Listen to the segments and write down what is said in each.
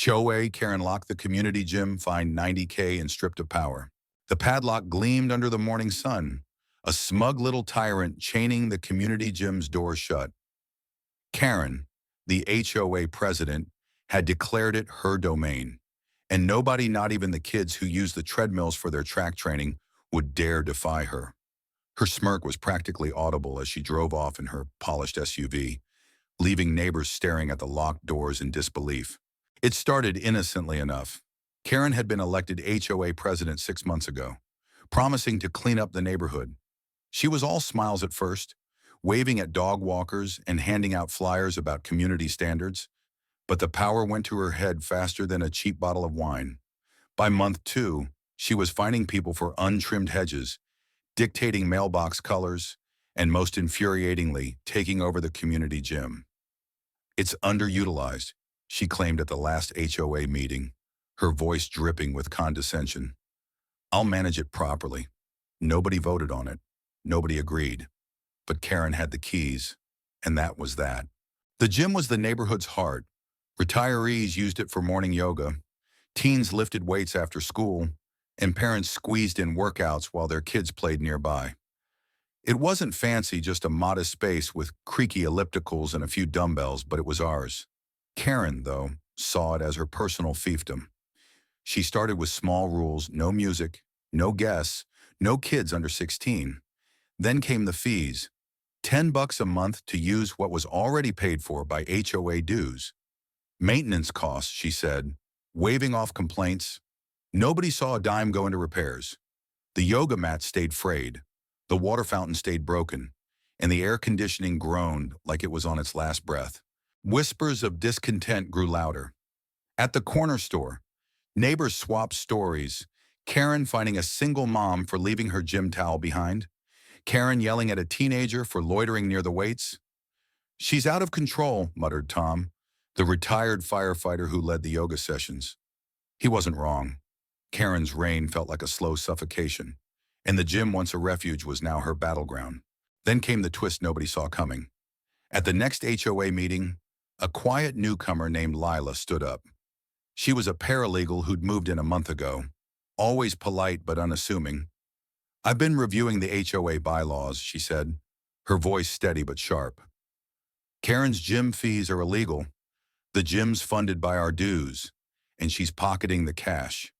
HOA Karen locked the community gym, fined $90K and stripped of power. The padlock gleamed under the morning sun, a smug little tyrant chaining the community gym's door shut. Karen, the HOA president, had declared it her domain, and nobody, not even the kids who use the treadmills for their track training, would dare defy her. Her smirk was practically audible as she drove off in her polished SUV, leaving neighbors staring at the locked doors in disbelief. It started innocently enough. Karen had been elected HOA president 6 months ago, promising to clean up the neighborhood. She was all smiles at first, waving at dog walkers and handing out flyers about community standards, but the power went to her head faster than a cheap bottle of wine. By month 2, she was fining people for untrimmed hedges, dictating mailbox colors, and most infuriatingly, taking over the community gym. "It's underutilized," she claimed at the last HOA meeting, her voice dripping with condescension. "I'll manage it properly." Nobody voted on it. Nobody agreed. But Karen had the keys, and that was that. The gym was the neighborhood's heart. Retirees used it for morning yoga, teens lifted weights after school, and parents squeezed in workouts while their kids played nearby. It wasn't fancy, just a modest space with creaky ellipticals and a few dumbbells, but it was ours. Karen, though, saw it as her personal fiefdom. She started with small rules: no music, no guests, no kids under 16. Then came the fees, $10 a month to use what was already paid for by HOA dues. Maintenance costs, she said, waving off complaints. Nobody saw a dime go into repairs. The yoga mat stayed frayed, the water fountain stayed broken, and the air conditioning groaned like it was on its last breath. Whispers of discontent grew louder. At the corner store, neighbors swapped stories, Karen finding a single mom for leaving her gym towel behind, Karen yelling at a teenager for loitering near the weights. "She's out of control," muttered Tom, the retired firefighter who led the yoga sessions. He wasn't wrong. Karen's reign felt like a slow suffocation, and the gym, once a refuge, was now her battleground. Then came the twist nobody saw coming. At the next HOA meeting, a quiet newcomer named Lila stood up. She was a paralegal who'd moved in a month ago, always polite but unassuming. "I've been reviewing the HOA bylaws," she said, her voice steady but sharp. "Karen's gym fees are illegal. The gym's funded by our dues, and she's pocketing the cash."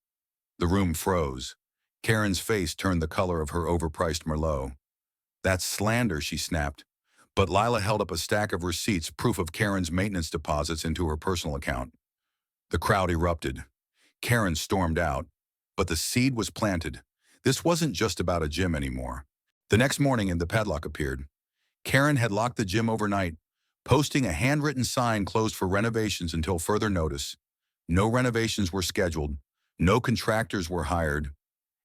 The room froze. Karen's face turned the color of her overpriced Merlot. "That's slander," she snapped. But Lila held up a stack of receipts, proof of Karen's maintenance deposits into her personal account. The crowd erupted. Karen stormed out, but the seed was planted. This wasn't just about a gym anymore. The next morning, the padlock appeared. Karen had locked the gym overnight, posting a handwritten sign closed for renovations until further notice. No renovations were scheduled. No contractors were hired.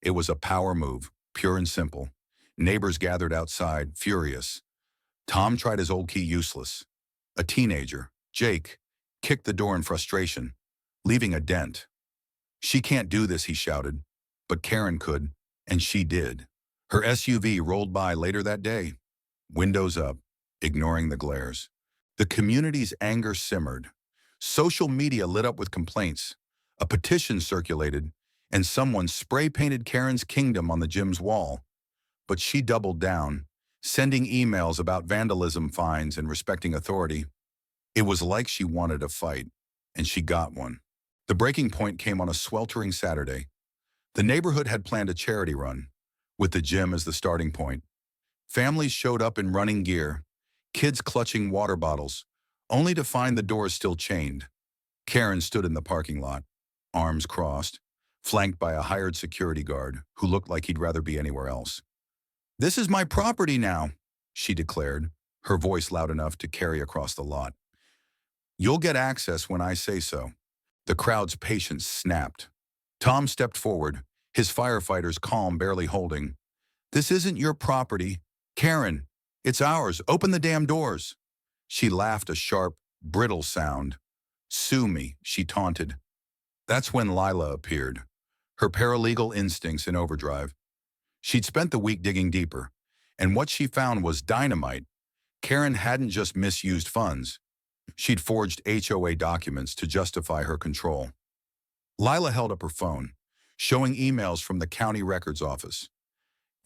It was a power move, pure and simple. Neighbors gathered outside, furious. Tom tried his old key, useless. A teenager, Jake, kicked the door in frustration, leaving a dent. "She can't do this," he shouted. But Karen could, and she did. Her SUV rolled by later that day, windows up, ignoring the glares. The community's anger simmered. Social media lit up with complaints. A petition circulated, and someone spray-painted Karen's kingdom on the gym's wall. But she doubled down, sending emails about vandalism fines and respecting authority. It was like she wanted a fight, and she got one. The breaking point came on a sweltering Saturday. The neighborhood had planned a charity run, with the gym as the starting point. Families showed up in running gear, kids clutching water bottles, only to find the doors still chained. Karen stood in the parking lot, arms crossed, flanked by a hired security guard who looked like he'd rather be anywhere else. "This is my property now," she declared, her voice loud enough to carry across the lot. "You'll get access when I say so." The crowd's patience snapped. Tom stepped forward, his firefighters calm, barely holding. "This isn't your property. Karen, it's ours. Open the damn doors." She laughed, a sharp, brittle sound. "Sue me," she taunted. That's when Lila appeared, her paralegal instincts in overdrive. She'd spent the week digging deeper, and what she found was dynamite. Karen hadn't just misused funds. She'd forged HOA documents to justify her control. Lila held up her phone, showing emails from the county records office.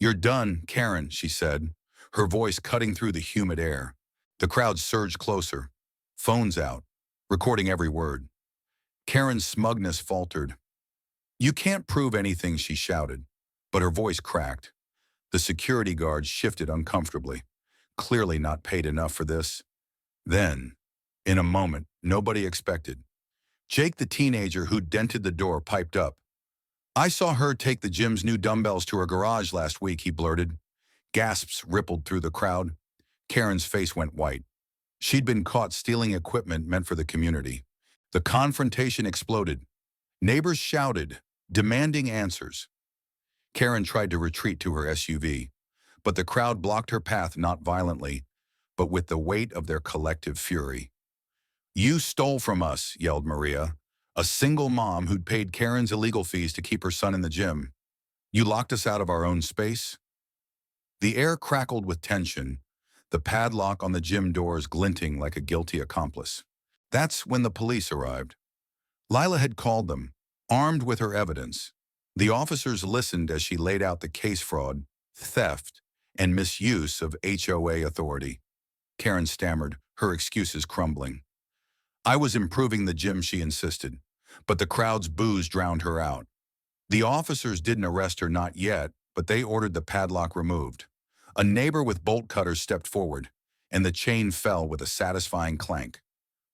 "You're done, Karen," she said, her voice cutting through the humid air. The crowd surged closer, phones out, recording every word. Karen's smugness faltered. "You can't prove anything," she shouted, but her voice cracked. The security guards shifted uncomfortably, clearly not paid enough for this. Then, in a moment nobody expected, Jake, the teenager who dented the door, piped up. "I saw her take the gym's new dumbbells to her garage last week," he blurted. Gasps rippled through the crowd. Karen's face went white. She'd been caught stealing equipment meant for the community. The confrontation exploded. Neighbors shouted, demanding answers. Karen tried to retreat to her SUV, but the crowd blocked her path, not violently, but with the weight of their collective fury. "You stole from us," yelled Maria, a single mom who'd paid Karen's illegal fees to keep her son in the gym. "You locked us out of our own space?" The air crackled with tension, the padlock on the gym doors glinting like a guilty accomplice. That's when the police arrived. Lila had called them, armed with her evidence. The officers listened as she laid out the case: fraud, theft, and misuse of HOA authority. Karen stammered, her excuses crumbling. "I was improving the gym," she insisted, but the crowd's boos drowned her out. The officers didn't arrest her, not yet, but they ordered the padlock removed. A neighbor with bolt cutters stepped forward, and the chain fell with a satisfying clank.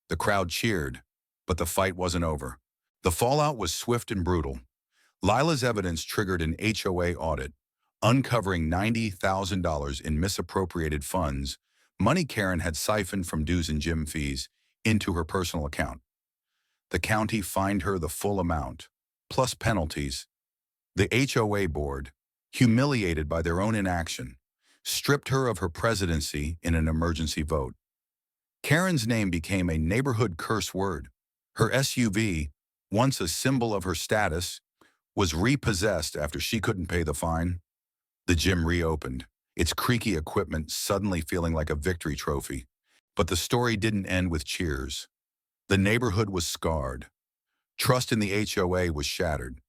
The crowd cheered, but the fight wasn't over. The fallout was swift and brutal. Lila's evidence triggered an HOA audit, uncovering $90,000 in misappropriated funds, money Karen had siphoned from dues and gym fees, into her personal account. The county fined her the full amount, plus penalties. The HOA board, humiliated by their own inaction, stripped her of her presidency in an emergency vote. Karen's name became a neighborhood curse word. Her SUV, once a symbol of her status, was repossessed after she couldn't pay the fine. The gym reopened, its creaky equipment suddenly feeling like a victory trophy. But the story didn't end with cheers. The neighborhood was scarred. Trust in the HOA was shattered,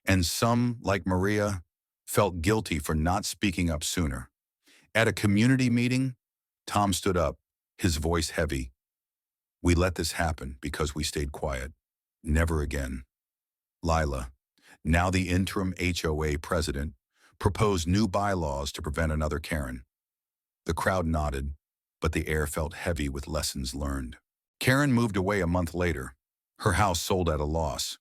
and some, like Maria, felt guilty for not speaking up sooner. At a community meeting, Tom stood up, his voice heavy. "We let this happen because we stayed quiet. Never again." Lila, now the interim HOA president, proposed new bylaws to prevent another Karen. The crowd nodded, but the air felt heavy with lessons learned. Karen moved away a month later, her house sold at a loss.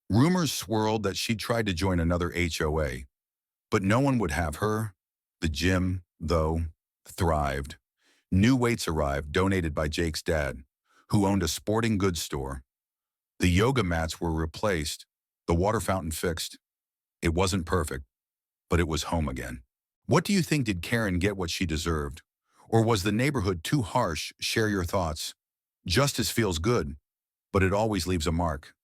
Rumors swirled that she'd tried to join another HOA, but no one would have her. The gym, though, thrived. New weights arrived, donated by Jake's dad, who owned a sporting goods store. The yoga mats were replaced, the water fountain fixed. It wasn't perfect, but it was home again. What do you think? Did Karen get what she deserved? Or was the neighborhood too harsh? Share your thoughts. Justice feels good, but it always leaves a mark.